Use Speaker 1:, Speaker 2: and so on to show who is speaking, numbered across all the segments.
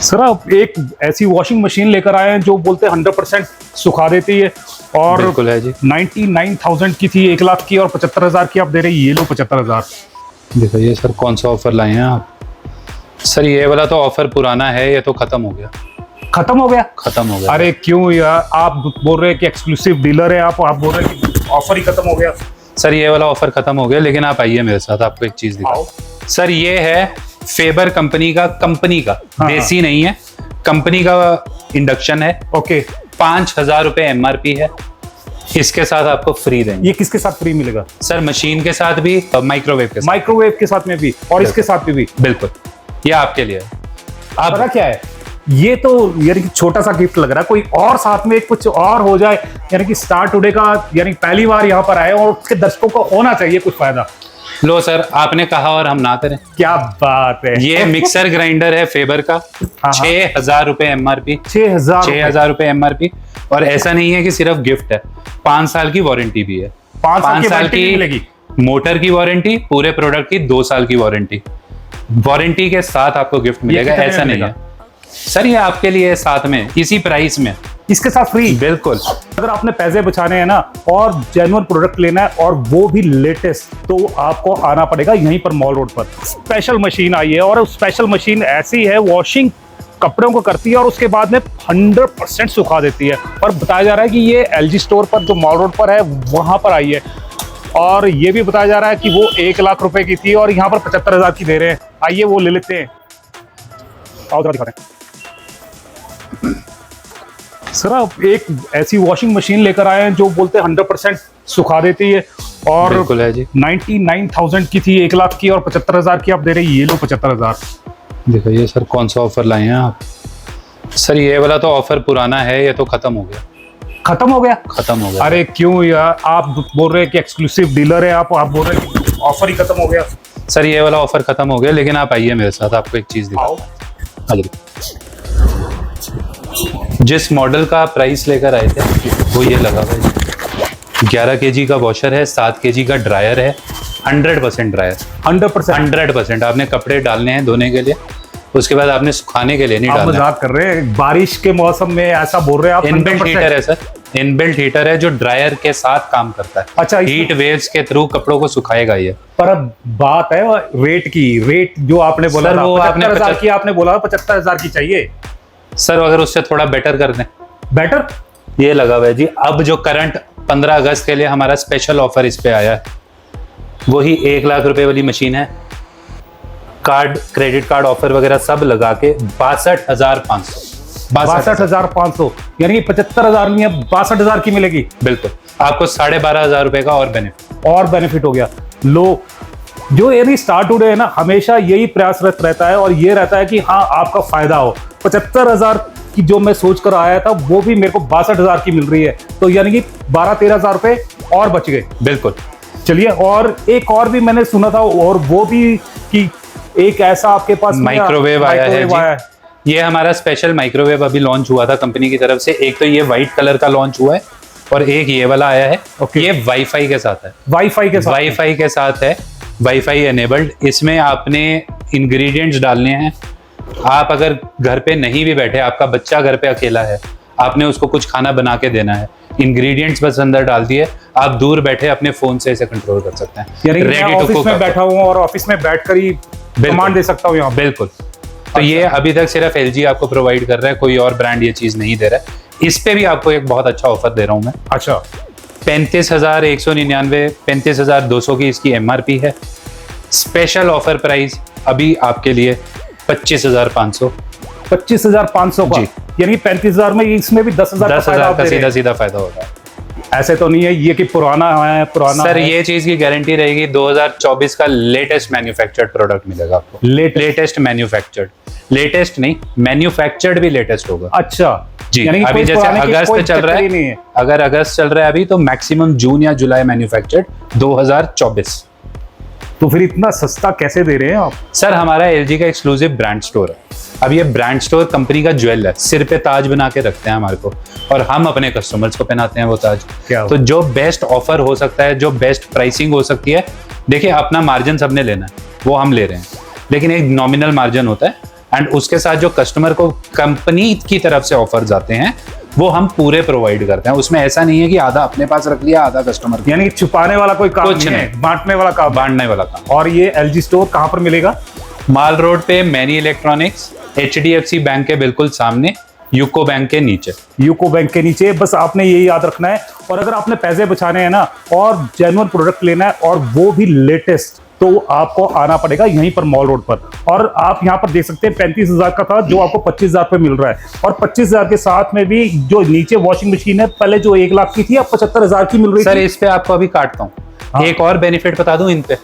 Speaker 1: Sir आप एक ऐसी वॉशिंग मशीन लेकर आए हैं जो बोलते हैं 100% सुखा देती है और
Speaker 2: बिल्कुल है जी।
Speaker 1: 99,000 की थी, 1 लाख की, और 75,000 की आप दे रहे हैं। ये लो 75,000।
Speaker 2: दिखाइए सर कौन सा ऑफर लाए हैं आप। सर ये वाला तो ऑफर पुराना है, ये तो खत्म हो गया।
Speaker 1: खत्म हो गया?
Speaker 2: खत्म हो गया।
Speaker 1: अरे क्यों यार, आप बोल रहे हैं कि एक्सक्लूसिव डीलर है आप बोल रहे हैं कि ऑफर ही खत्म हो गया।
Speaker 2: सर ये वाला ऑफर खत्म हो गया, लेकिन आप आइए मेरे साथ, आपको एक चीज दिखाओ। सर ये है फेबर कंपनी का देसी नहीं है, कंपनी का इंडक्शन है।
Speaker 1: ओके,
Speaker 2: 5,000 रुपए MRP है। इसके साथ आपको फ्री देंगे।
Speaker 1: ये किसके साथ फ्री मिलेगा?
Speaker 2: सर मशीन के साथ भी, माइक्रोवेव के साथ।
Speaker 1: माइक्रोवेव के साथ में भी और इसके साथ में भी।
Speaker 2: बिल्कुल, ये आपके लिए है। आप
Speaker 1: पता क्या है, ये तो यानी कि छोटा सा गिफ्ट लग रहा है, कोई और साथ में कुछ और हो जाए। यानी कि स्टार टुडे का यानी पहली बार यहाँ पर आए और उसके दर्शकों को होना चाहिए कुछ फायदा।
Speaker 2: लो सर, आपने कहा और हम ना करें।
Speaker 1: क्या बात है।
Speaker 2: ये मिक्सर ग्राइंडर है फेबर का, 6,000 रुपए MRP। 6,000 रुपए MRP। और ऐसा नहीं है कि सिर्फ गिफ्ट है, 5 साल की वारंटी भी है।
Speaker 1: 5 साल की मिलेगी।
Speaker 2: मोटर की वारंटी, पूरे प्रोडक्ट की 2 साल की वारंटी के साथ आपको गिफ्ट मिलेगा। ऐसा नहीं है सर, ये आपके लिए साथ में इसी प्राइस में,
Speaker 1: इसके साथ फ्री।
Speaker 2: बिल्कुल।
Speaker 1: अगर आपने पैसे बचाने हैं ना और जेन्युइन प्रोडक्ट लेना है और वो भी लेटेस्ट, तो आपको आना पड़ेगा यहीं पर मॉल रोड पर। स्पेशल मशीन आई है और स्पेशल मशीन ऐसी है, वॉशिंग कपड़ों को करती है और उसके बाद में 100% सुखा देती है। और बताया जा रहा है कि ये LG स्टोर पर जो मॉल रोड पर है वहां पर आई है। और ये भी बताया जा रहा है कि वो 1 लाख रुपए की थी और यहाँ पर 75,000 की दे रहे हैं। आइए वो ले लेते हैं। आओ जरा दिखा रहे हैं। सर आप एक ऐसी वॉशिंग मशीन लेकर आए हैं जो बोलते हैं 100% सुखा देती है और
Speaker 2: बिल्कुल है जी।
Speaker 1: 99,000 की थी, 1 लाख की, और 75,000 की आप दे रहे हैं। ये लो 75,000।
Speaker 2: दिखाइए सर कौन सा ऑफर लाए हैं आप। सर ये वाला तो ऑफर पुराना है, ये तो खत्म हो गया।
Speaker 1: खत्म हो गया?
Speaker 2: खत्म हो गया।
Speaker 1: अरे क्यों यार, आप बोल रहे हैं कि एक्सक्लूसिव डीलर है आप बोल रहे हैं कि ऑफर ही खत्म हो गया।
Speaker 2: सर ये वाला ऑफर खत्म हो गया, लेकिन आप आइए मेरे साथ, आपको एक चीज दिखाओ। जिस मॉडल का आप प्राइस लेकर आए थे वो ये लगा हुआ है। 11 kg का वॉशर है, 7 kg का ड्रायर है, 100% ड्रायर। 100% आपने कपड़े डालने हैं धोने के लिए, उसके बाद आपने सुखाने के लिए नहीं डालना।
Speaker 1: आप मजाक कर रहे हैं? बारिश के मौसम में ऐसा बोल रहे हैं आप?
Speaker 2: इनबिल्ट हीटर है सर, इनबिल्ट हीटर है जो ड्रायर के साथ काम करता है।
Speaker 1: अच्छा,
Speaker 2: हीट वेव्स के थ्रू कपड़ों को सुखाएगा ये।
Speaker 1: पर अब बात है रेट की। रेट जो आपने बोला था 75,000 की, आपने बोला 75,000 की चाहिए।
Speaker 2: सर अगर उससे थोड़ा बेटर कर दें।
Speaker 1: बेटर?
Speaker 2: ये लगा हुआ है जी। अब जो करंट 15 अगस्त के लिए हमारा स्पेशल ऑफर इस पे आया है, वही 1 लाख रुपए वाली मशीन है। कार्ड, क्रेडिट कार्ड ऑफर वगैरह सब लगा के 62,500।
Speaker 1: 62,500 यानी 75,000 नहीं है, 62,000 की मिलेगी।
Speaker 2: बिल्कुल, आपको 12,500 रुपए का और बेनिफिट
Speaker 1: हो गया। लो, जो यानी स्टार टुडे है ना, हमेशा यही प्रयासरत रहता है और ये रहता है कि हाँ आपका फायदा हो। 75,000 की जो मैं सोच कर आया था वो भी मेरे को 62,000 की मिल रही है, तो यानी कि 12-13,000 रुपए और बच गए।
Speaker 2: बिल्कुल।
Speaker 1: चलिए, और एक और भी मैंने सुना था, और वो भी कि एक ऐसा आपके पास
Speaker 2: माइक्रोवेव आया है जी। ये हमारा स्पेशल माइक्रोवेव अभी लॉन्च हुआ था कंपनी की तरफ से। एक तो ये व्हाइट कलर का लॉन्च हुआ है और एक ये वाला आया है। ये वाईफाई के साथ है। वाईफाई के साथ है, वाईफाई एनेबल्ड। इसमें आपने इंग्रेडिएंट्स डालने हैं। आप अगर घर पे नहीं भी बैठे, आपका बच्चा घर पे अकेला है, आपने उसको कुछ खाना बना के देना है, इंग्रेडिएंट्स बस अंदर डाल दिए, आप दूर बैठे अपने फोन से इसे कंट्रोल कर सकते हैं।
Speaker 1: यानी मैं ऑफिस में बैठा हूं और ऑफिस में बैठकर ही कमांड दे सकता हूं यहाँ।
Speaker 2: बिल्कुल। तो ये अभी तक सिर्फ LG आपको प्रोवाइड कर रहा है, कोई और ब्रांड ये चीज नहीं दे रहा है। इस पे भी आपको एक बहुत अच्छा ऑफर दे रहा हूं मैं।
Speaker 1: अच्छा।
Speaker 2: 35,199, 35,200 की इसकी MRP है। स्पेशल ऑफर प्राइस अभी आपके लिए 25,500।
Speaker 1: 25,500 का? यानी 35,000 में इसमें भी 10,000
Speaker 2: का सीधा फायदा होगा।
Speaker 1: ऐसे तो नहीं है ये कि पुराना है
Speaker 2: सर है। ये चीज की गारंटी रहेगी, 2024 का लेटेस्ट मैन्युफैक्चर्ड प्रोडक्ट मिलेगा आपको। लेटेस्ट मैन्युफैक्चर्ड, लेटेस्ट नहीं, मैन्युफैक्चर्ड भी लेटेस्ट होगा।
Speaker 1: अच्छा
Speaker 2: जी। अभी जैसे अगस्त चल रहा है, अगर अगस्त चल रहा है अभी, तो मैक्सिमम जून या जुलाई मैन्युफैक्चर्ड 2024।
Speaker 1: तो फिर इतना सस्ता कैसे दे रहे हैं आप? सर
Speaker 2: हमारा LG का एक्सक्लूसिव ब्रांड स्टोर है। अब ये ब्रांड स्टोर कंपनी का ज्वेल है, सिर पे ताज बना के रखते हैं हमारे को, और हम अपने कस्टमर्स को पहनाते हैं वो ताज। तो जो बेस्ट ऑफर हो सकता है, जो बेस्ट प्राइसिंग हो सकती है, देखिए अपना मार्जिन सबने लेना है, वो हम ले रहे हैं, लेकिन एक नॉमिनल मार्जिन होता है एंड उसके साथ जो कस्टमर को कंपनी की तरफ से ऑफर्स आते हैं वो हम पूरे प्रोवाइड करते हैं। उसमें ऐसा नहीं है कि आधा अपने पास रख लिया आधा कस्टमर,
Speaker 1: यानी कि छुपाने वाला कोई काम नहीं है, बांटने वाला काम।
Speaker 2: बांटने वाला काम।
Speaker 1: और ये LG स्टोर कहाँ पर मिलेगा?
Speaker 2: माल रोड पे मैनी इलेक्ट्रॉनिक्स, HDFC बैंक के बिल्कुल सामने, यूको बैंक के नीचे।
Speaker 1: यूको बैंक के नीचे, बस आपने ये याद रखना है। और अगर आपने पैसे बचाने हैं ना और जेन्युइन प्रोडक्ट लेना है और वो भी लेटेस्ट, तो आपको आना पड़ेगा यहीं पर मॉल रोड पर। और आप यहाँ पर देख सकते हैं 35,000 का था जो आपको 25,000 पे मिल रहा है। और 25,000 के साथ में भी जो नीचे वॉशिंग मशीन है पहले जो 1 लाख की थी अब 75,000 की मिल रही
Speaker 2: सर
Speaker 1: थी।
Speaker 2: इस पे आपको अभी काटता हूँ।
Speaker 1: हाँ।
Speaker 2: एक और बेनिफिट बता दूं इन पे,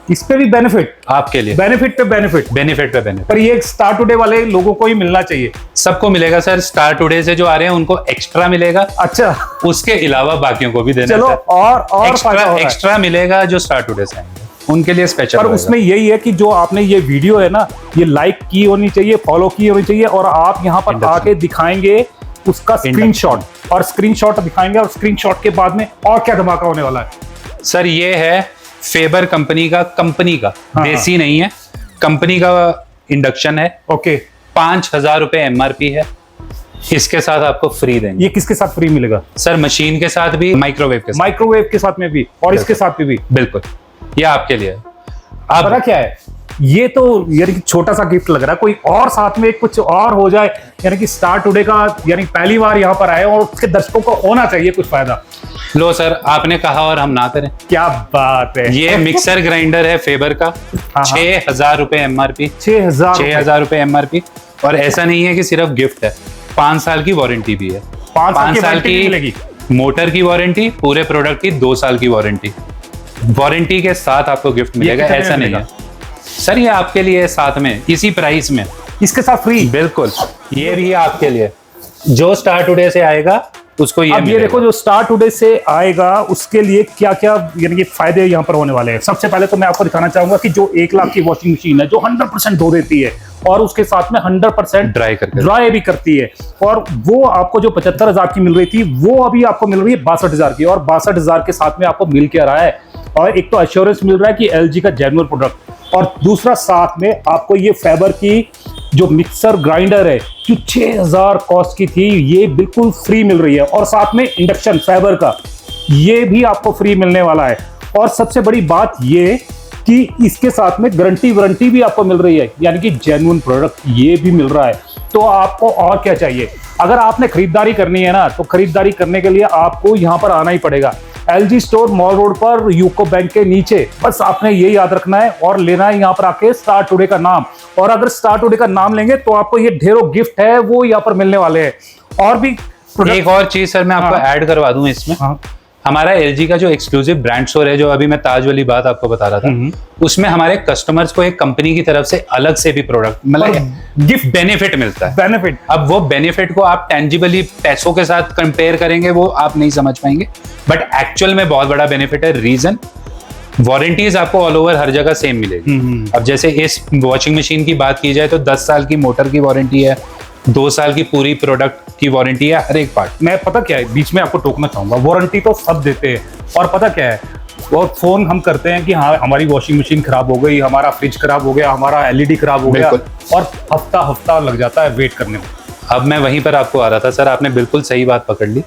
Speaker 1: इस पे भी बेनिफिट
Speaker 2: आपके लिए,
Speaker 1: बेनिफिट पे बेनिफिट,
Speaker 2: बेनिफिट पे बेनिफिट।
Speaker 1: पर ये स्टार टुडे वाले लोगों को ही मिलना चाहिए।
Speaker 2: सबको मिलेगा सर, स्टार टुडे से जो आ रहे हैं उनको एक्स्ट्रा मिलेगा।
Speaker 1: अच्छा,
Speaker 2: उसके अलावा बाकियों को भी देना
Speaker 1: चलो
Speaker 2: है।
Speaker 1: और फायदा हो रहा है।
Speaker 2: एक्स्ट्रा मिलेगा जो स्टार टुडे से आएंगे उनके लिए स्पेशल।
Speaker 1: पर उसमें यही है कि जो आपने ये वीडियो है ना, ये लाइक की होनी चाहिए, फॉलो की होनी चाहिए, और आप यहाँ पर आके दिखाएंगे उसका स्क्रीनशॉट, और स्क्रीनशॉट दिखाएंगे, और स्क्रीनशॉट के बाद में और क्या धमाका होने वाला है?
Speaker 2: सर ये है फेबर कंपनी का
Speaker 1: हाँ,
Speaker 2: देसी नहीं है, कंपनी का इंडक्शन है।
Speaker 1: ओके,
Speaker 2: 5,000 रुपए MRP है। इसके साथ आपको फ्री देंगे।
Speaker 1: ये किसके साथ फ्री मिलेगा?
Speaker 2: सर मशीन के साथ भी, माइक्रोवेव के साथ,
Speaker 1: माइक्रोवेव के साथ में भी, और इसके साथ में भी।
Speaker 2: बिल्कुल, ये आपके लिए है। आप
Speaker 1: पता क्या है, ये तो यानी कि छोटा सा गिफ्ट लग रहा है, कोई और साथ में कुछ और हो जाए, यानी कि स्टार टुडे का यानी पहली बार यहाँ पर आए और उसके दर्शकों को होना चाहिए कुछ फायदा।
Speaker 2: लो सर, आपने कहा और हम ना करें।
Speaker 1: क्या बात है।
Speaker 2: ये मिक्सर ग्राइंडर है फेबर का,
Speaker 1: हाँ।
Speaker 2: 6,000 रुपए MRP।
Speaker 1: 6,000
Speaker 2: रुपए MRP। और ऐसा नहीं है कि सिर्फ गिफ्ट है, 5 साल की वारंटी भी है।
Speaker 1: 5 साल की मिलेगी
Speaker 2: मोटर की वारंटी, पूरे प्रोडक्ट की 2 साल की वारंटी। वारंटी के साथ आपको गिफ्ट मिलेगा, ऐसा नहीं है सर। ये आपके लिए साथ में इसी प्राइस में,
Speaker 1: इसके साथ फ्री।
Speaker 2: बिल्कुल, ये भी आपके लिए। जो स्टार टुडे से आएगा उसको
Speaker 1: अब ये देखो, जो स्टार टुडे से आएगा उसके लिए क्या क्या यानी कि फायदे यहाँ पर होने वाले हैं। सबसे पहले तो मैं आपको दिखाना चाहूंगा कि जो 1 लाख की वॉशिंग मशीन है जो 100% धो देती है और उसके साथ में 100% ड्राई भी करती है, और वो आपको जो 75,000 की मिल रही थी वो अभी आपको मिल रही है 62,000 की, और 62,000 के साथ में आपको मिल क्या रहा है, और एक तो एश्योरेंस मिल रहा है कि LG का जेन्युइन प्रोडक्ट, और दूसरा साथ में आपको ये फेबर की जो मिक्सर ग्राइंडर है जो 6,000 कॉस्ट की थी ये बिल्कुल फ्री मिल रही है, और साथ में इंडक्शन फेबर का ये भी आपको फ्री मिलने वाला है। और सबसे बड़ी बात ये कि इसके साथ में गारंटी वारंटी भी आपको मिल रही है, यानी कि जेन्युइन प्रोडक्ट ये भी मिल रहा है। तो आपको और क्या चाहिए? अगर आपने खरीदारी करनी है ना, तो खरीदारी करने के लिए आपको यहाँ पर आना ही पड़ेगा, LG स्टोर मॉल रोड पर यूको बैंक के नीचे। बस आपने ये याद रखना है और लेना है यहाँ पर आके स्टार टुडे का नाम, और अगर स्टार टुडे का नाम लेंगे तो आपको ये ढेरों गिफ्ट है वो यहाँ पर मिलने वाले हैं। और भी
Speaker 2: एक और चीज सर मैं आपको ऐड करवा दूं इसमें। हमारा LG का जो एक्सक्लूसिव ब्रांड स्टोर है, जो अभी मैं ताज वाली बात आपको बता रहा था, उसमें हमारे कस्टमर्स को एक कंपनी की तरफ से अलग से भी प्रोडक्ट मतलब गिफ्ट बेनिफिट मिलता है।
Speaker 1: बेनिफिट,
Speaker 2: अब वो बेनिफिट को आप टेंजिबली पैसों के साथ कंपेयर करेंगे वो आप नहीं समझ पाएंगे, बट एक्चुअल में बहुत बड़ा बेनिफिट है। रीजन, वारंटीज आपको ऑल ओवर हर जगह सेम मिलेगी। अब जैसे इस वॉशिंग मशीन की बात की जाए तो 10 साल की मोटर की वारंटी है, 2 साल की पूरी प्रोडक्ट की वारंटी है हर एक पार्ट।
Speaker 1: मैं पता क्या है, बीच में आपको टोकना चाहूंगा, वारंटी तो सब देते हैं, और पता क्या है, और फोन हम करते हैं कि हाँ हमारी वॉशिंग मशीन खराब हो गई, हमारा फ्रिज खराब हो गया, हमारा LED खराब हो गया, और हफ्ता लग जाता है वेट करने में।
Speaker 2: अब मैं वहीं पर आपको आ रहा था सर, आपने बिल्कुल सही बात पकड़ ली।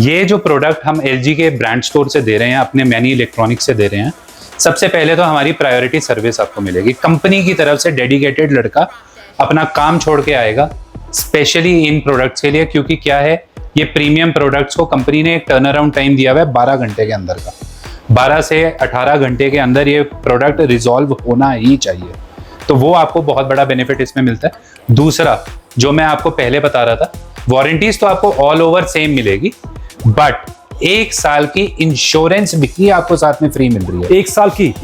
Speaker 2: ये जो प्रोडक्ट हम LG के ब्रांड स्टोर से दे रहे हैं, अपने मैनी इलेक्ट्रॉनिक्स से दे रहे हैं, सबसे पहले तो हमारी प्रायोरिटी सर्विस आपको मिलेगी। कंपनी की तरफ से डेडिकेटेड लड़का अपना काम छोड़ के आएगा स्पेशली इन प्रोडक्ट्स के लिए, क्योंकि क्या है, ये प्रीमियम प्रोडक्ट्स को कंपनी ने एक टर्न अराउंड टाइम दिया हुआ है 12 घंटे के अंदर का। 12 से 18 घंटे के अंदर ये प्रोडक्ट रिजॉल्व होना ही चाहिए, तो वो आपको बहुत बड़ा बेनिफिट इसमें मिलता है। दूसरा जो मैं आपको पहले बता रहा था, वारंटीज तो आपको ऑल ओवर सेम मिलेगी, बट 1 साल की इंश्योरेंस भी आपको साथ में फ्री मिल रही है।
Speaker 1: 1 साल की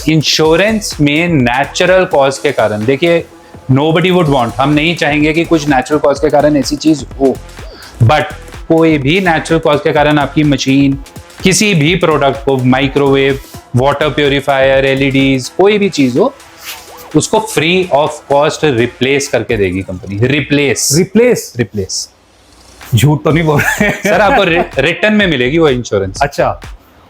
Speaker 2: इंश्योरेंस में नेचुरल कॉज के कारण, देखिए नोबडी वुड वांट, हम नहीं चाहेंगे कि कुछ नेचुरल कॉज के कारण ऐसी चीज हो, बट कोई भी नेचुरल कॉज के कारण आपकी मशीन, किसी भी प्रोडक्ट को, माइक्रोवेव, वाटर प्योरीफायर, LEDs, कोई भी चीज हो, उसको फ्री ऑफ कॉस्ट रिप्लेस करके देगी कंपनी। रिप्लेस
Speaker 1: झूठ तो नहीं बोल रहे
Speaker 2: सर, आपको रिटर्न में मिलेगी वो इंश्योरेंस।
Speaker 1: अच्छा,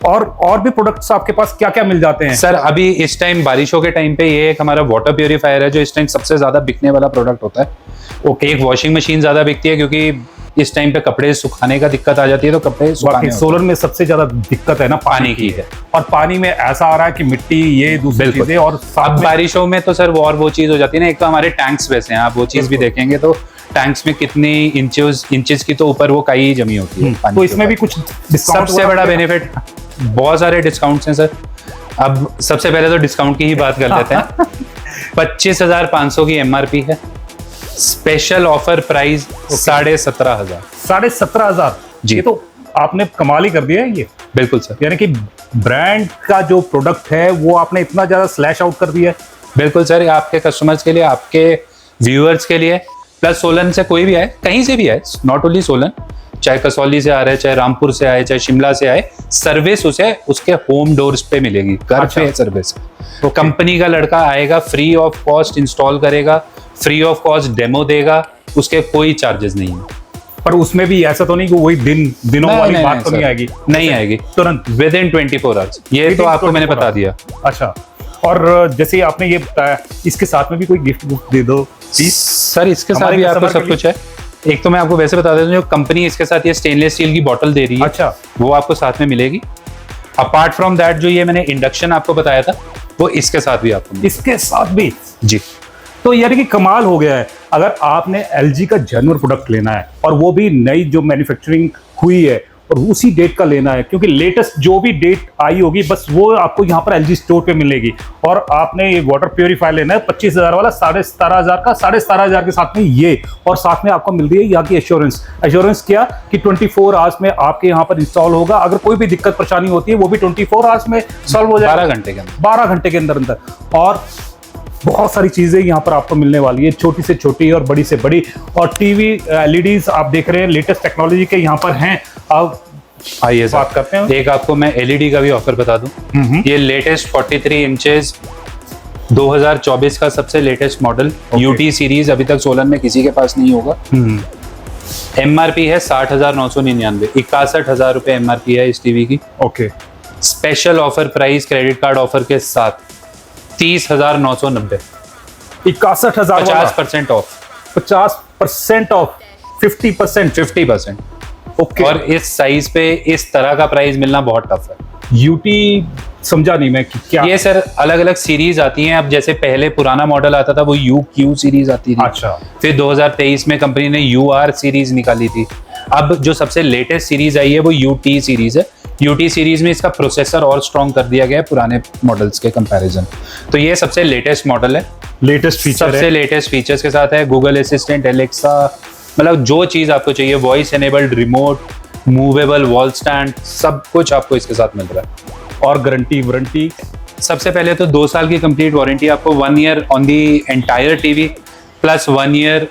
Speaker 1: और भी प्रोडक्ट्स आपके पास क्या क्या मिल जाते हैं
Speaker 2: सर? अभी इस टाइम बारिशों के टाइम पे ये एक हमारा वाटर प्योरीफायर है जो इस टाइम सबसे ज्यादा बिकने वाला प्रोडक्ट होता है। ओके, एक वॉशिंग मशीन ज्यादा बिकती है क्योंकि इस टाइम पे कपड़े सुखाने का दिक्कत आ जाती है, तो कपड़े सुखाने
Speaker 1: सोलर में सबसे ज्यादा दिक्कत है ना पानी की है, और पानी में ऐसा आ रहा है कि मिट्टी ये दूसरी चीजें, और
Speaker 2: अब बारिशों में तो सर वो चीज हो जाती है ना। एक तो हमारे टैंक्स वैसे हैं, आप वो चीज भी देखेंगे तो टैंक्स में कितनी इंचेस की तो ऊपर वो काई जमी होती है।
Speaker 1: तो इसमें भी कुछ
Speaker 2: सबसे बड़ा बेनिफिट, बहुत सारे डिस्काउंट्स हैं सर। अब सबसे पहले तो डिस्काउंट की ही बात कर लेते हैं। 25,500 की MRP है, स्पेशल ऑफर प्राइस 17,500।
Speaker 1: 17,500
Speaker 2: जी।
Speaker 1: ये तो आपने कमाल ही कर दिया है ये।
Speaker 2: बिल्कुल सर,
Speaker 1: यानी कि ब्रांड का जो प्रोडक्ट है वो आपने इतना ज्यादा स्लैश आउट कर दिया है।
Speaker 2: बिल्कुल सर, आपके कस्टमर्स के लिए, आपके व्यूअर्स के लिए, प्लस सोलन से कोई भी आए, कहीं से भी आए, नॉट ओनली सोलन, चाहे कसौली से आ रहे, चाहे रामपुर से आए, चाहे शिमला से आए, सर्विस उसे उसके होम डोर्स पे मिलेगी, घर पे सर्विस। तो कंपनी का लड़का आएगा, फ्री ऑफ कॉस्ट इंस्टॉल करेगा, फ्री ऑफ कॉस्ट डेमो देगा, उसके कोई चार्जेस नहीं है।
Speaker 1: पर उसमें भी ऐसा तो नहीं कि वही दिनों वाली बात तो नहीं आएगी?
Speaker 2: नहीं आएगी,
Speaker 1: तुरंत
Speaker 2: विद इन 24 आवर्स। ये तो आपको मैंने बता दिया।
Speaker 1: अच्छा, और जैसे आपने ये बताया, इसके साथ में भी कोई गिफ्ट दे दो प्लीज
Speaker 2: सर। इसके साथ भी आपको सब कुछ है। एक तो मैं आपको वैसे बता देता हूँ, जो कंपनी इसके साथ ये स्टेनलेस स्टील की बोतल दे रही है,
Speaker 1: अच्छा,
Speaker 2: वो आपको साथ में मिलेगी। अपार्ट फ्रॉम दैट, जो ये मैंने इंडक्शन आपको बताया था, वो इसके साथ भी आपको मिलेगा।
Speaker 1: इसके साथ भी?
Speaker 2: जी।
Speaker 1: तो यानी कि कमाल हो गया है। अगर आपने LG का जेन्युइन प्रोडक्ट लेना है, और वो भी नई जो मैन्युफैक्चरिंग हुई है, और उसी डेट का लेना है, क्योंकि लेटेस्ट जो भी डेट आई होगी बस वो आपको यहाँ पर LG स्टोर पे मिलेगी। और आपने ये वाटर प्योरीफायर लेना है 25,000 वाला, 17,500 का, 17,500 के साथ में ये, और साथ में आपको मिल रही है यहाँ की एश्योरेंस क्या कि 24 आवर्स में आपके यहाँ पर इंस्टॉल होगा। अगर कोई भी दिक्कत परेशानी होती है वो भी 24 आवर्स में सॉल्व हो जाएगा,
Speaker 2: 12 घंटे के अंदर,
Speaker 1: 12 घंटे के अंदर अंदर। और बहुत सारी चीजें यहाँ पर आपको मिलने वाली है, छोटी से छोटी और बड़ी से बड़ी। और टीवी LEDs आप देख रहे हैं, लेटेस्ट टेक्नोलॉजी के यहाँ पर हैं। अब
Speaker 2: आइए
Speaker 1: बात करते हैं।
Speaker 2: एक आपको मैं LED का भी ऑफर बता दूं। ये लेटेस्ट 43 इंचेस 2024 का सबसे लेटेस्ट मॉडल, UT सीरीज, अभी तक सोलन में किसी के पास नहीं होगा। MRP है 60,999, 61,000 रुपए MRP है इस टीवी की।
Speaker 1: Okay,
Speaker 2: special offer price credit card offer के साथ 30,990,
Speaker 1: 61,000,
Speaker 2: 50% ऑफ,
Speaker 1: 50% ऑफ, 50%। ओके।
Speaker 2: और इस साइज पे इस तरह का प्राइस मिलना बहुत टफ है।
Speaker 1: UT समझा नहीं मैं कि क्या?
Speaker 2: ये सर अलग अलग सीरीज आती हैं। अब जैसे पहले पुराना मॉडल आता था वो UQ सीरीज आती थी।
Speaker 1: अच्छा।
Speaker 2: फिर 2023 में कंपनी ने UR सीरीज निकाली थी। अब जो सबसे लेटेस्ट सीरीज आई है वो UT सीरीज है। UT सीरीज में इसका प्रोसेसर और स्ट्रॉन्ग कर दिया गया है पुराने मॉडल्स के कंपैरिजन। तो ये सबसे लेटेस्ट मॉडल है,
Speaker 1: लेटेस्ट फीचर
Speaker 2: सबसे लेटेस्ट फीचर्स के साथ है। गूगल असिस्टेंट, एलेक्सा, मतलब जो चीज आपको चाहिए, voice enabled remote, movable wall stand, सब कुछ आपको इसके साथ मिल रहा है।
Speaker 1: और गारंटी वारंटी?
Speaker 2: सबसे पहले तो 2 साल की कंप्लीट वारंटी आपको, 1 year on the entire TV plus 1 year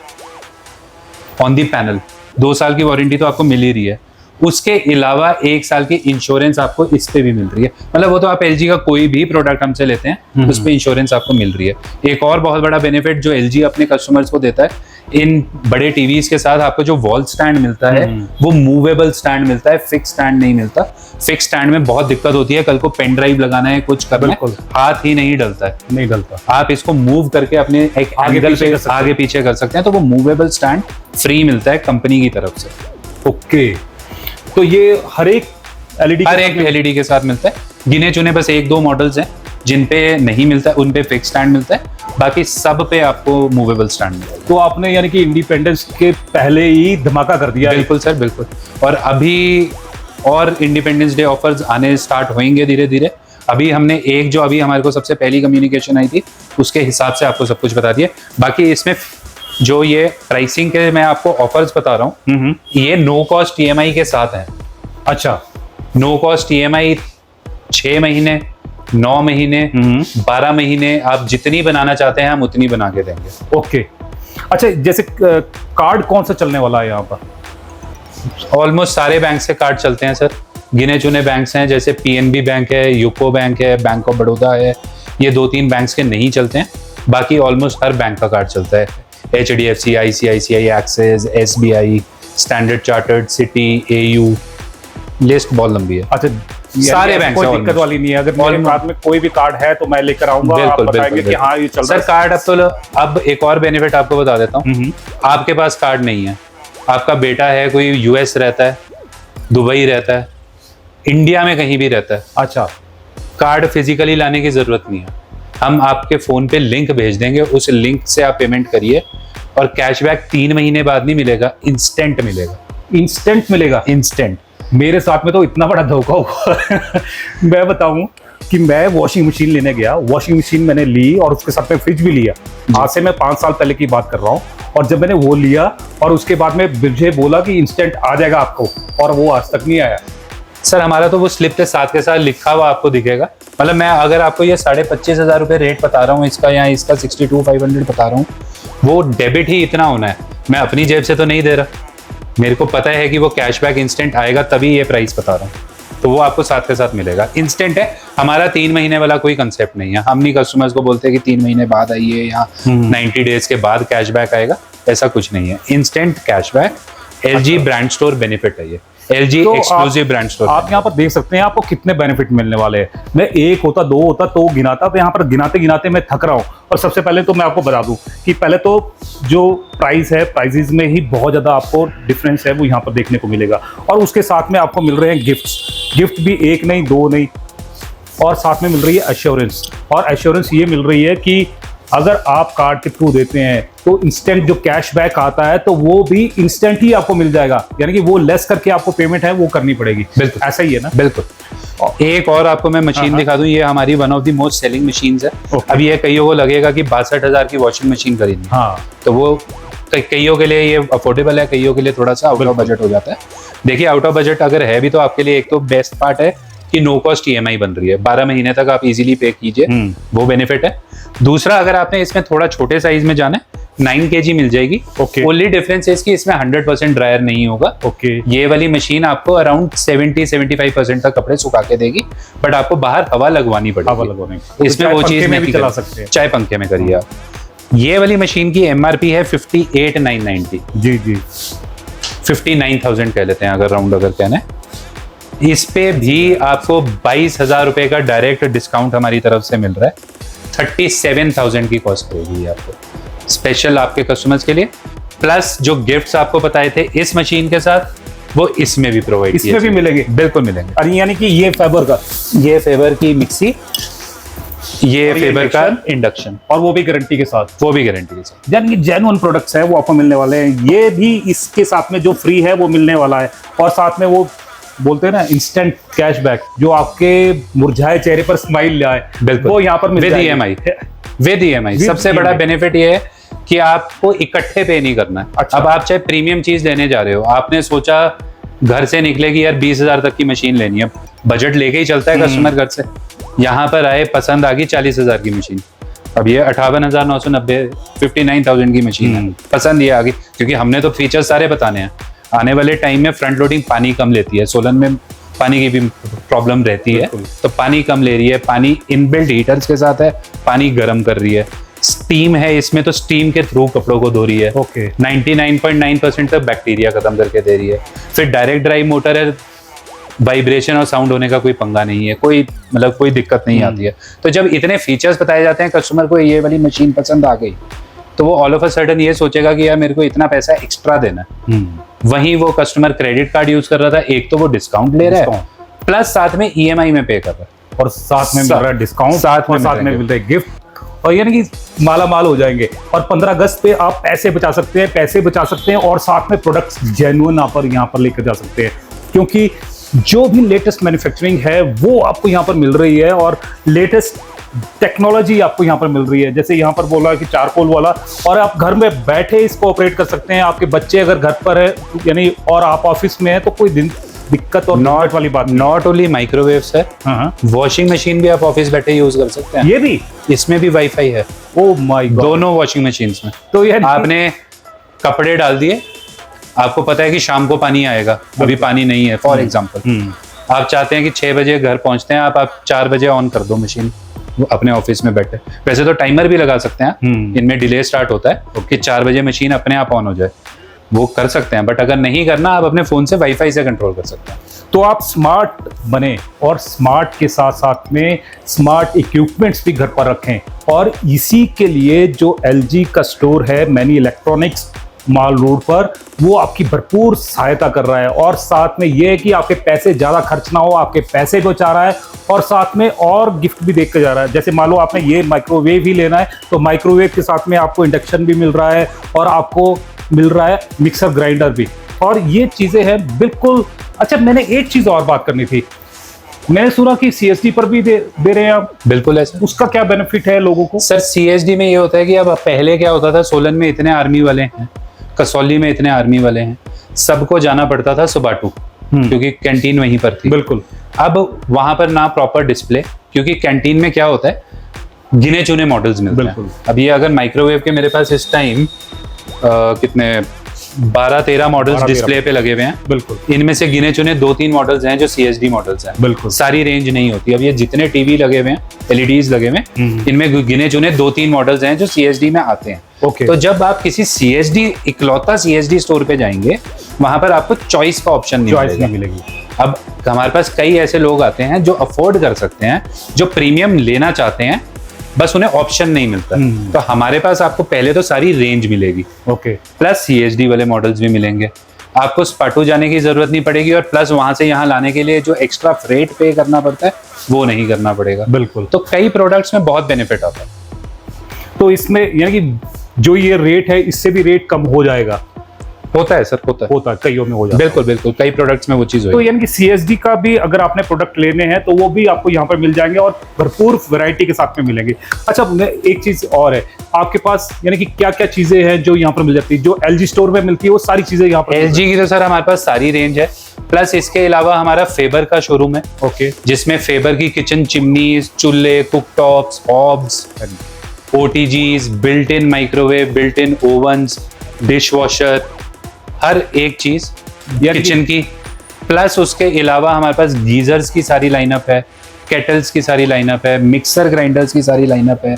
Speaker 2: on the panel. 2 साल की वारंटी तो आपको मिल ही रही है। उसके अलावा 1 साल की इंश्योरेंस आपको इस पे भी मिल रही है। मतलब वो तो आप LG का कोई भी प्रोडक्ट हमसे लेते हैं उस पे इंश्योरेंस आपको मिल रही है। एक और बहुत बड़ा बेनिफिट जो LG अपने कस्टमर्स को देता है, इन बड़े टीवीज के साथ आपको जो वॉल स्टैंड मिलता है वो मूवेबल स्टैंड मिलता है, फिक्स स्टैंड नहीं मिलता। फिक्स स्टैंड में बहुत दिक्कत होती है, कल को पेन ड्राइव लगाना है, कुछ करना है, हाथ ही नहीं डलता है,
Speaker 1: नहीं डलता।
Speaker 2: आप इसको मूव करके अपने एक एंगल पे आगे पीछे कर सकते हैं। तो वो मूवेबल स्टैंड फ्री मिलता है कंपनी की तरफ से।
Speaker 1: ओके, तो ये हर एक
Speaker 2: LED के साथ मिलता है। गिने चुने बस 1-2 मॉडल्स हैं जिन पे नहीं मिलता है, उन पे फिक्स स्टैंड मिलता है, बाकी सब पे आपको मूवेबल स्टैंड मिलता है।
Speaker 1: तो आपने यानी कि इंडिपेंडेंस के पहले ही धमाका कर दिया।
Speaker 2: बिल्कुल सर, बिल्कुल। और अभी और इंडिपेंडेंस डे ऑफर्स आने स्टार्ट होंगे धीरे धीरे। अभी हमने एक जो अभी हमारे को सबसे पहली कम्युनिकेशन आई थी उसके हिसाब से आपको सब कुछ बता दिया। बाकी इसमें जो ये प्राइसिंग के मैं आपको ऑफर्स बता रहा हूँ, ये नो कॉस्ट EMI के साथ है।
Speaker 1: अच्छा,
Speaker 2: नो कॉस्ट EMI 6 महीने, 9 महीने, 12 महीने, आप जितनी बनाना चाहते हैं हम उतनी बना के देंगे।
Speaker 1: ओके। अच्छा, जैसे कार्ड कौन सा चलने वाला है यहाँ पर?
Speaker 2: ऑलमोस्ट सारे बैंक से कार्ड चलते हैं सर। गिने चुने बैंक्स हैं, जैसे PNB बैंक है, यूको बैंक है, बैंक ऑफ बड़ौदा है। ये 2-3 बैंक्स के नहीं चलते हैं, बाकी ऑलमोस्ट हर बैंक का कार्ड चलता है। HDFC, ICICI, axis, SBI, standard chartered, city, AU, list बहुत लंबी है।
Speaker 1: अच्छा,
Speaker 2: सारे बैंक
Speaker 1: कोई दिक्कत वाली नहीं है। अगर मेरे पास में कोई भी कार्ड है तो मैं लेकर आऊंगा, आप बताएंगे कि हाँ ये चल रहा है।
Speaker 2: सर कार्ड अब एक और बेनिफिट आपको बता देता हूँ। आपके पास कार्ड नहीं है, आपका बेटा है, कोई यूएस रहता है, दुबई रहता है, इंडिया में कहीं भी रहता है,
Speaker 1: अच्छा,
Speaker 2: कार्ड फिजिकली लाने की जरूरत नहीं है। हम आपके फोन पे लिंक भेज देंगे, उस लिंक से आप पेमेंट करिए और कैशबैक 3 महीने बाद नहीं मिलेगा, इंस्टेंट मिलेगा।
Speaker 1: इंस्टेंट मिलेगा? इंस्टेंट। मेरे साथ में तो इतना बड़ा धोखा हुआ मैं बताऊं कि मैं वॉशिंग मशीन लेने गया, वॉशिंग मशीन मैंने ली और उसके साथ में फ्रिज भी लिया। आज से मैं 5 साल पहले की बात कर रहा हूँ। और जब मैंने वो लिया और उसके बाद में मुझे बोला कि इंस्टेंट आ जाएगा आपको, और वो आज तक नहीं आया।
Speaker 2: सर हमारा तो वो स्लिप पे साथ के साथ लिखा हुआ आपको दिखेगा। मतलब मैं अगर आपको ये 25,500 रुपये रेट बता रहा हूँ इसका, या इसका 62,500 बता रहा हूँ, वो डेबिट ही इतना होना है। मैं अपनी जेब से तो नहीं दे रहा, मेरे को पता है कि वो कैशबैक इंस्टेंट आएगा, तभी ये प्राइस बता रहा हूँ। तो वो आपको साथ के साथ मिलेगा, इंस्टेंट है। हमारा 3 महीने वाला कोई कंसेप्ट नहीं है। हम नहीं कस्टमर्स को बोलते कि 3 महीने बाद आइए या 90 डेज के बाद कैशबैक आएगा, ऐसा कुछ नहीं है। Instant cashback LG brand store benefit है ये, LG एक्सक्लूसिव ब्रांड स्टोर।
Speaker 1: आप यहाँ पर देख सकते हैं आपको कितने बेनिफिट मिलने वाले हैं। मैं 1 होता 2 होता तो गिनाता, तो यहाँ पर गिनाते गिनाते मैं थक रहा हूँ। और सबसे पहले तो मैं आपको बता दूं कि पहले तो जो प्राइस है, प्राइजेस में ही बहुत ज़्यादा आपको डिफरेंस है वो यहाँ पर देखने को मिलेगा। और उसके साथ में आपको मिल रहे हैं गिफ्ट भी 1 नहीं 2 नहीं, और साथ में मिल रही है एश्योरेंस। और एश्योरेंस ये मिल रही है कि अगर आप कार्ड के थ्रू देते हैं तो इंस्टेंट जो कैशबैक आता है तो वो भी इंस्टेंट ही आपको मिल जाएगा, यानी कि वो लेस करके आपको पेमेंट है वो करनी पड़ेगी।
Speaker 2: बिल्कुल
Speaker 1: ऐसा ही है ना?
Speaker 2: बिल्कुल। एक और आपको मैं मशीन दिखा दूं, ये हमारी one of the most selling machines है। अब ये कईयों को लगेगा कि 62,000 की वॉशिंग मशीन खरीदनी,
Speaker 1: हाँ,
Speaker 2: तो वो कईयों के लिए ये अफोर्डेबल है, कईयों के लिए थोड़ा सा आउट ऑफ बजट हो जाता है। देखिए आउट ऑफ बजट अगर है भी तो आपके लिए एक तो बेस्ट पार्ट है कि नो कॉस्ट EMI बन रही है, 12 महीने तक आप इजीली पे कीजिए, वो बेनिफिट है। दूसरा, अगर आपने इसमें थोड़ा छोटे साइज में जाना है, 9 kg मिल जाएगी। ओनली डिफरेंस है इसकी, इसमें 100% ड्रायर नहीं होगा। ये वाली मशीन आपको अराउंड 70-75% तक कपड़े सुखा के देगी, बट आपको बाहर हवा लगवानी पड़ेगी। इसमें वो चीज नहीं चला सकते हैं, चाहे पंखे में करिए आप। ये वाली मशीन की MRP है 58,990।
Speaker 1: जी जी,
Speaker 2: 59,000 कह लेते हैं अगर राउंड अगर कहना है। इस पे भी आपको 22,000 रुपए का डायरेक्ट डिस्काउंट हमारी तरफ से मिल रहा है। 37,000 की कॉस्ट पड़ेगी आपको, स्पेशल आपके कस्टमर्स के लिए। प्लस जो गिफ्ट्स आपको बताए थे इस मशीन के साथ, वो इसमें भी प्रोवाइड
Speaker 1: इसमें भी मिलेंगे।
Speaker 2: बिल्कुल मिलेंगे।
Speaker 1: और यानी कि ये फेबर
Speaker 2: की मिक्सी, ये फेबर का इंडक्शन,
Speaker 1: और वो भी गारंटी के साथ।
Speaker 2: यानी
Speaker 1: कि जेन्युइन प्रोडक्ट्स हैं वो आपको मिलने वाले हैं। ये भी इसके साथ में जो फ्री है वो मिलने वाला है। और साथ में वो बोलते हैं ना इंस्टेंट कैशबैक, जो आपके मुरझाए चेहरे पर स्माइल लाए, वो यहाँ पर मिल जाएगी
Speaker 2: विद EMI। सबसे बड़ा बेनिफिट ये है कि आपको इकट्ठे पे नहीं करना है।
Speaker 1: अच्छा।
Speaker 2: अब आप चाहे प्रीमियम चीज लेने जा रहे हो, आपने सोचा घर से निकले कि यार 20,000 तक की मशीन लेनी है, बजट लेके ही चलता है कस्टमर घर से। यहाँ पर आए, पसंद आ गई 40,000 की मशीन, अब ये 58,990 59,000 की मशीन है, पसंद ये आ गई, क्योंकि हमने तो फीचर्स सारे बताने हैं। आने वाले टाइम में फ्रंट लोडिंग पानी कम लेती है, सोलन में पानी की भी प्रॉब्लम रहती है, तो पानी कम ले रही है। पानी इनबिल्ट हीटर्स के साथ है, पानी गर्म कर रही है। स्टीम है इसमें, तो स्टीम के थ्रू कपड़ों को धो रही है। 99.9% तक बैक्टीरिया खत्म करके दे रही है। फिर डायरेक्ट ड्राइव मोटर है, वाइब्रेशन और साउंड होने का कोई पंगा नहीं है, कोई दिक्कत नहीं आती है। तो जब इतने फीचर्स बताए जाते हैं, कस्टमर को ये वाली मशीन पसंद आ गई, तो वो ऑल ऑफ अ सडन ये सोचेगा कि यार मेरे को इतना पैसा एक्स्ट्रा देना है। वहीं वो कस्टमर क्रेडिट कार्ड यूज कर रहा था, एक तो वो डिस्काउंट ले रहा है, प्लस साथ में EMI में पे कर रहा है,
Speaker 1: और साथ में मिल रहा है डिस्काउंट, साथ में मिल रहा है गिफ्ट, और यानी कि माला माल हो जाएंगे। और 15 अगस्त पे आप पैसे बचा सकते हैं, और साथ में प्रोडक्ट्स जेन्युइन आप यहाँ पर लेकर जा सकते हैं, क्योंकि जो भी लेटेस्ट मैन्युफैक्चरिंग है वो आपको यहाँ पर मिल रही है, और लेटेस्ट टेक्नोलॉजी आपको यहाँ पर मिल रही है। जैसे यहाँ पर बोला कि चारकोल वाला, और आप घर में बैठे इसको ऑपरेट कर सकते हैं। आपके बच्चे अगर घर पर है, यानी और आप ऑफिस में है, तो कोई दिक्कत और नॉट वाली बात।
Speaker 2: नॉट ओनली माइक्रोवेव्स है, वॉशिंग मशीन भी आप ऑफिस बैठे यूज कर सकते हैं।
Speaker 1: ये भी,
Speaker 2: इसमें भी वाईफाई है।
Speaker 1: ओह माय गॉड,
Speaker 2: दोनों वॉशिंग मशीन्स में।
Speaker 1: तो ये
Speaker 2: आपने कपड़े डाल दिए, आपको पता है कि शाम को पानी आएगा, अभी पानी नहीं है फॉर एग्जाम्पल, आप चाहते हैं कि 6 बजे घर पहुंचते हैं, आप 4 बजे ऑन कर दो मशीन अपने ऑफिस में बैठे। वैसे तो टाइमर भी लगा सकते हैं, इनमें डिले स्टार्ट होता है कि 4 बजे मशीन अपने आप ऑन हो जाए। वो कर सकते हैं, बट अगर नहीं करना, आप अपने फोन से वाईफाई से कंट्रोल कर सकते हैं।
Speaker 1: तो आप स्मार्ट बने और स्मार्ट के साथ साथ में स्मार्ट इक्विपमेंट्स भी घर पर रखें, और इसी के लिए जो LG का स्टोर है मैनी इलेक्ट्रॉनिक्स माल रोड पर, वो आपकी भरपूर सहायता कर रहा है। और साथ में ये है कि आपके पैसे ज़्यादा खर्च ना हो, आपके पैसे बचा रहा है, और साथ में और गिफ्ट भी देख के जा रहा है। जैसे मान लो आपने ये माइक्रोवेव ही लेना है, तो माइक्रोवेव के साथ में आपको इंडक्शन भी मिल रहा है, और आपको मिल रहा है मिक्सर ग्राइंडर भी, और ये चीज़ें हैं बिल्कुल। अच्छा, मैंने एक चीज़ और बात करनी थी, मैंने सुना कि CSD पर भी दे रहे हैं आप।
Speaker 2: बिल्कुल है सर।
Speaker 1: उसका क्या बेनिफिट है लोगों को?
Speaker 2: सर CSD में ये होता है कि अब पहले क्या होता था, सोलन में इतने आर्मी वाले हैं, कसौली में इतने आर्मी वाले हैं, सबको जाना पड़ता था सुबाटू, क्योंकि कैंटीन वहीं पर थी।
Speaker 1: बिल्कुल।
Speaker 2: अब वहां पर ना प्रॉपर डिस्प्ले, क्योंकि कैंटीन में क्या होता है, गिने चुने मॉडल्स मिलते हैं। अब ये अगर माइक्रोवेव के मेरे पास इस टाइम कितने 12-13 मॉडल्स डिस्प्ले पे लगे हुए हैं।
Speaker 1: बिल्कुल।
Speaker 2: इनमें से गिने चुने 2-3 मॉडल्स हैं जो CSD मॉडल्स हैं।
Speaker 1: बिल्कुल।
Speaker 2: सारी रेंज नहीं होती। अब ये जितने टीवी लगे हुए हैं, LEDs लगे हुए हैं, इनमें गिने चुने 2-3 मॉडल्स हैं जो CSD में आते हैं।
Speaker 1: ओके।
Speaker 2: तो जब आप किसी CSD इकलौता CSD स्टोर पे जाएंगे, वहां पर आपको चॉइस का ऑप्शन नहीं मिलेगी। अब हमारे पास कई ऐसे लोग आते हैं जो अफोर्ड कर सकते हैं, जो प्रीमियम लेना चाहते हैं, बस उन्हें ऑप्शन नहीं मिलता। तो हमारे पास आपको पहले तो सारी रेंज मिलेगी,
Speaker 1: ओके,
Speaker 2: प्लस CSD वाले मॉडल्स भी मिलेंगे। आपको स्पाटू जाने की जरूरत नहीं पड़ेगी, और प्लस वहां से यहाँ लाने के लिए जो एक्स्ट्रा फ्रेट पे करना पड़ता है वो नहीं करना पड़ेगा।
Speaker 1: बिल्कुल।
Speaker 2: तो कई प्रोडक्ट्स में बहुत बेनिफिट आता है।
Speaker 1: तो इसमें यानी कि जो ये रेट है, इससे भी रेट कम हो जाएगा?
Speaker 2: होता है सर, होता है
Speaker 1: कईयों में हो जाता है।
Speaker 2: बिल्कुल बिल्कुल, कई प्रोडक्ट्स में वो चीज
Speaker 1: तो यानी कि CSD का भी अगर आपने प्रोडक्ट लेने हैं तो वो भी आपको यहाँ पर मिल जाएंगे, और भरपूर वैरायटी के साथ में मिलेंगे। अच्छा, एक चीज और है आपके पास, यानी कि क्या क्या चीजें हैं जो यहाँ पर मिल जाती है, जो LG स्टोर में मिलती है वो सारी चीजें यहाँ पर?
Speaker 2: LG की तो सर हमारे पास सारी रेंज है, प्लस इसके अलावा हमारा फेबर का शोरूम है।
Speaker 1: ओके।
Speaker 2: जिसमें फेबर की किचन चिमनीज, चूल्हे, cooktops, hobs, OTGs, built in microwave, built in ovens, dish washer, हर एक चीज किचन की। प्लस उसके अलावा हमारे पास गीजर्स की सारी लाइनअप है, केटल्स की सारी लाइनअप है, मिक्सर ग्राइंडर्स की सारी लाइनअप है,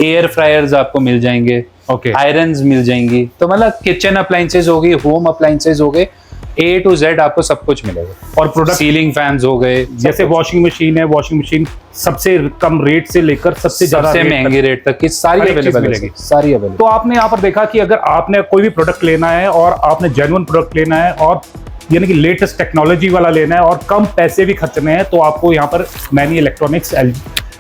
Speaker 2: एयर फ्रायर्स आपको मिल जाएंगे,
Speaker 1: ओके,
Speaker 2: आयरन्स मिल जाएंगी। तो मतलब किचन अप्लाइंसेज हो गई, होम अप्लाइंसेज हो गए, A to Z आपको सब कुछ मिलेगा।
Speaker 1: और प्रोडक्ट, सीलिंग
Speaker 2: फैंस हो गए,
Speaker 1: जैसे वॉशिंग मशीन है, वॉशिंग मशीन सबसे कम रेट से लेकर सबसे ज्यादा
Speaker 2: महंगी रेट तक की सारी अवेलेबल मिलेगी, सारी अवेलेबल।
Speaker 1: तो आपने यहाँ पर देखा कि अगर आपने कोई भी प्रोडक्ट लेना है और आपने जेन्युइन प्रोडक्ट लेना है, और यानी कि लेटेस्ट टेक्नोलॉजी वाला लेना है और कम पैसे भी खर्चने हैं, तो आपको यहाँ पर मैनी इलेक्ट्रॉनिक्स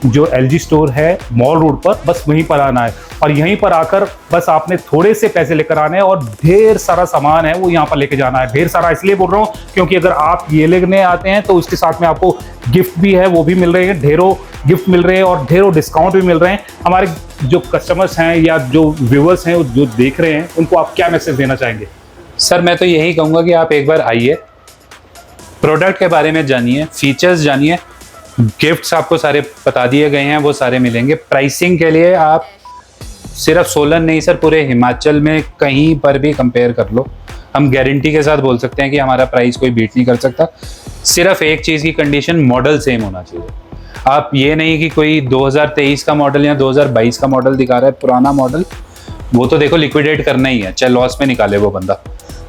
Speaker 1: जो LG स्टोर है मॉल रोड पर, बस वहीं पर आना है, और यहीं पर आकर बस आपने थोड़े से पैसे लेकर आने हैं, और ढेर सारा सामान है वो यहाँ पर लेके जाना है। ढेर सारा इसलिए बोल रहा हूँ क्योंकि अगर आप ये लेने आते हैं तो उसके साथ में आपको गिफ्ट भी है, वो भी मिल रहे हैं, ढेरों गिफ्ट मिल रहे हैं, और ढेरों डिस्काउंट भी मिल रहे हैं। हमारे जो कस्टमर्स हैं या जो व्यूअर्स हैं जो देख रहे हैं, उनको आप क्या मैसेज देना चाहेंगे?
Speaker 2: सर मैं तो यही कहूँगा कि आप एक बार आइए, प्रोडक्ट के बारे में जानिए, फीचर्स जानिए, गिफ्ट्स आपको सारे बता दिए गए हैं, वो सारे मिलेंगे। प्राइसिंग के लिए आप सिर्फ सोलन नहीं सर, पूरे हिमाचल में कहीं पर भी कंपेयर कर लो, हम गारंटी के साथ बोल सकते हैं कि हमारा प्राइस कोई बीट नहीं कर सकता। सिर्फ एक चीज़ की कंडीशन, मॉडल सेम होना चाहिए। आप ये नहीं कि कोई 2023 का मॉडल या 2022 का मॉडल दिखा रहा है, पुराना मॉडल, वो तो देखो लिक्विडेट करना ही है, चाहे लॉस में निकाले वो बंदा।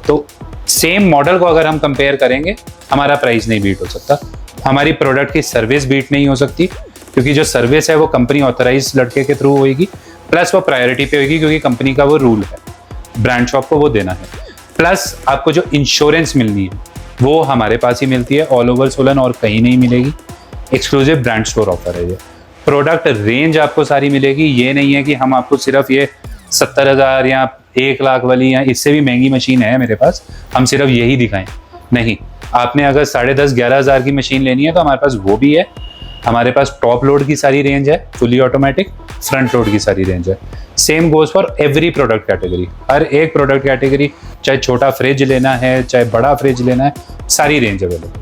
Speaker 2: तो सेम मॉडल को अगर हम कंपेयर करेंगे, हमारा प्राइस नहीं बीट हो सकता। हमारी प्रोडक्ट की सर्विस बीट नहीं हो सकती, क्योंकि जो सर्विस है वो कंपनी ऑथराइज लड़के के थ्रू होगी, प्लस वो प्रायोरिटी पे होगी, क्योंकि कंपनी का वो रूल है, ब्रांड शॉप को वो देना है। प्लस आपको जो इंश्योरेंस मिलनी है वो हमारे पास ही मिलती है, ऑल ओवर सोलन और कहीं नहीं मिलेगी। एक्सक्लूसिव ब्रांड स्टोर ऑफर है ये। प्रोडक्ट रेंज आपको सारी मिलेगी, ये नहीं है कि हम आपको सिर्फ ये 70,000 या 1 लाख वाली या इससे भी महंगी मशीन है मेरे पास, हम सिर्फ यही दिखाएं। नहीं, आपने अगर 10,500-11 हज़ार की मशीन लेनी है तो हमारे पास वो भी है। हमारे पास टॉप लोड की सारी रेंज है, फुली ऑटोमेटिक, फ्रंट लोड की सारी रेंज है। Same goes for every product category, हर एक प्रोडक्ट कैटेगरी, चाहे छोटा फ्रिज लेना है, चाहे बड़ा फ्रिज लेना है, सारी रेंज अवेलेबल है।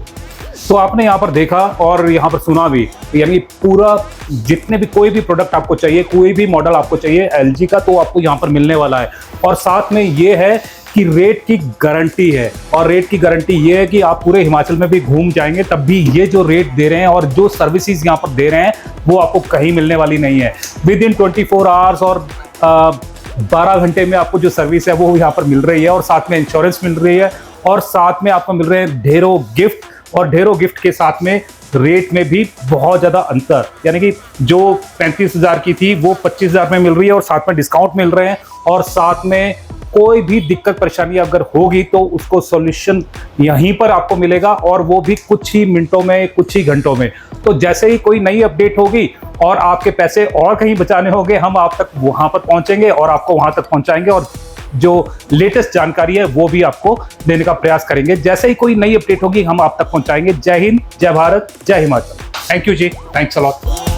Speaker 1: तो आपने यहाँ पर देखा और यहाँ पर सुना भी, यानी पूरा जितने भी कोई भी प्रोडक्ट आपको चाहिए, कोई भी मॉडल आपको चाहिए LG का, तो आपको यहाँ पर मिलने वाला है। और साथ में ये है कि रेट की गारंटी है, और रेट की गारंटी ये है कि आप पूरे हिमाचल में भी घूम जाएंगे तब भी ये जो रेट दे रहे हैं और जो सर्विसेज यहाँ पर दे रहे हैं वो आपको कहीं मिलने वाली नहीं है। विद इन 24 आवर्स और 12 घंटे में आपको जो सर्विस है वो यहाँ पर मिल रही है, और साथ में इंश्योरेंस मिल रही है, और साथ में आपको मिल रहे हैं ढेरों गिफ्ट, और ढेरों गिफ्ट के साथ में रेट में भी बहुत ज़्यादा अंतर, यानी कि जो 35,000 की थी वो 25,000 में मिल रही है, और साथ में डिस्काउंट मिल रहे हैं, और साथ में कोई भी दिक्कत परेशानी अगर होगी तो उसको सॉल्यूशन यहीं पर आपको मिलेगा, और वो भी कुछ ही मिनटों में, कुछ ही घंटों में। तो जैसे ही कोई नई अपडेट होगी और आपके पैसे और कहीं बचाने होंगे, हम आप तक वहां पर पहुंचेंगे और आपको वहां तक पहुंचाएंगे, और जो लेटेस्ट जानकारी है वो भी आपको देने का प्रयास करेंगे। जैसे ही कोई नई अपडेट होगी हम आप तक पहुंचाएंगे। जय हिंद, जय भारत, जय हिमाचल। थैंक यू जी, थैंक्स अ लॉट।